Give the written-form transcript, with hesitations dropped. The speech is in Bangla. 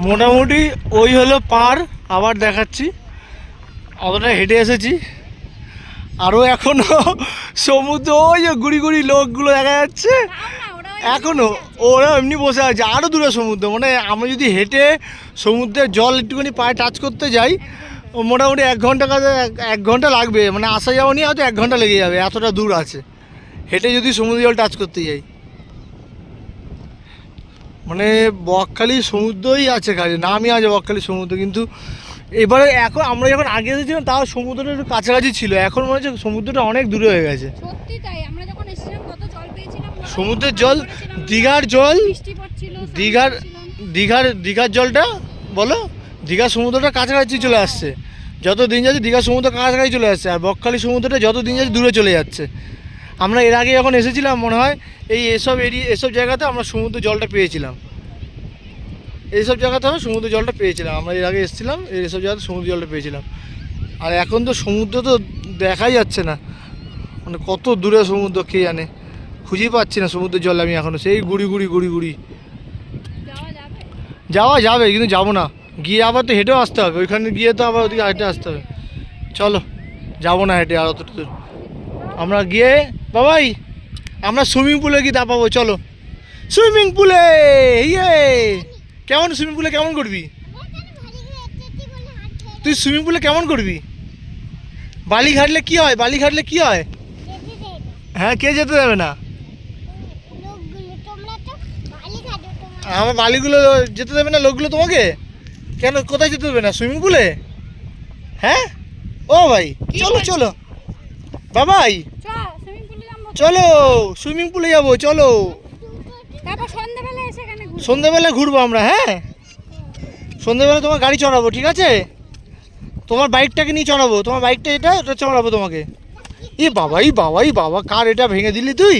মোটামুটি ওই হলো পার, আবার দেখাচ্ছি। অতটা হেঁটে এসেছি, আরও এখনো সমুদ্র ওই যে গুড়ি গুড়ি লোকগুলো দেখা যাচ্ছে এখনো, ওরা এমনি বসে আছে। আরও দূরে সমুদ্র, মানে আমরা যদি হেঁটে সমুদ্রের জল একটুখানি পায়ে টাচ করতে যাই মোটামুটি 1 ঘন্টা কাছে 1 ঘন্টা লাগবে, মানে আসা যাওয়া নিয়ে হয়তো 1 ঘন্টা লেগে যাবে, এতটা দূর আছে হেঁটে যদি সমুদ্র জল টাচ করতে যাই। মানে বকখালি সমুদ্রই আছে, খালি নামই আছে বকখালি সমুদ্র। কিন্তু এবারে এখন আমরা যখন আগে এসেছিলাম তাও সমুদ্রটা একটু কাছাকাছি ছিল, এখন মনে হচ্ছে সমুদ্রটা অনেক দূরে হয়ে গেছে। সত্যি তাই, আমরা যখন এসেছিলাম কত জল পেয়েছিলাম, সমুদ্রের জল, দীঘার জল, বৃষ্টি পড়ছিল, দীঘার জলটা বলো, দীঘার সমুদ্রটা কাছাকাছি চলে আসছে, যত দিন যাচ্ছে দীঘার সমুদ্র কাছাকাছি চলে আসছে, আর বকখালি সমুদ্রটা যত দিন যাচ্ছে দূরে চলে যাচ্ছে। আমরা এর আগে যখন এসেছিলাম মনে হয় এসব জায়গাতে আমরা সমুদ্র জলটা পেয়েছিলাম, এইসব জায়গাতে সমুদ্র জলটা পেয়েছিলাম আমরা এর আগে এসেছিলাম, এইসব জায়গাতে সমুদ্র জলটা পেয়েছিলাম। আর এখন তো সমুদ্র তো দেখাই যাচ্ছে না, মানে কত দূরে সমুদ্র কে জানে, খুঁজেই পাচ্ছি না সমুদ্রের জল। আমি এখনও সেই গুড়ি যাওয়া যাবে, কিন্তু যাবো না, গিয়ে আবার তো হেঁটেও আসতে হবে, ওইখানে গিয়ে তো আবার ওদিকে হেঁটে আসতে হবে। চলো যাবো না হেঁটে আর অতটা দূর। আমরা গিয়ে বাবাই আমরা সুইমিং পুলে গিয়ে দাপাবো, চলো সুইমিং পুলে। ইয়ে কেমন সুইমিং পুলে কেমন করবি তুই? সুইমিং পুলে কেমন করবি? বালি ঘাটলে কি হয়? বালি ঘাটলে কি হয়? হ্যাঁ, কে যেতে দেবে না? আমার বালিগুলো যেতে দেবে না লোকগুলো তোমাকে? কেন, কোথায় যেতে দেবে না? সুইমিং পুলে? হ্যাঁ ও ভাই চলো চলো বাবাই, চলো সুইমিং পুলে যাবো, চলো সন্ধ্যেবেলা ঘুরবো আমরা। হ্যাঁ, সন্ধ্যেবেলা তোমার গাড়ি চড়াবো, ঠিক আছে? তোমার বাইকটাকে নিয়ে চড়াবো, তোমার বাইকটা এটা চড়াবো তোমাকে। ই বাবা কার এটা ভেঙে দিলি তুই?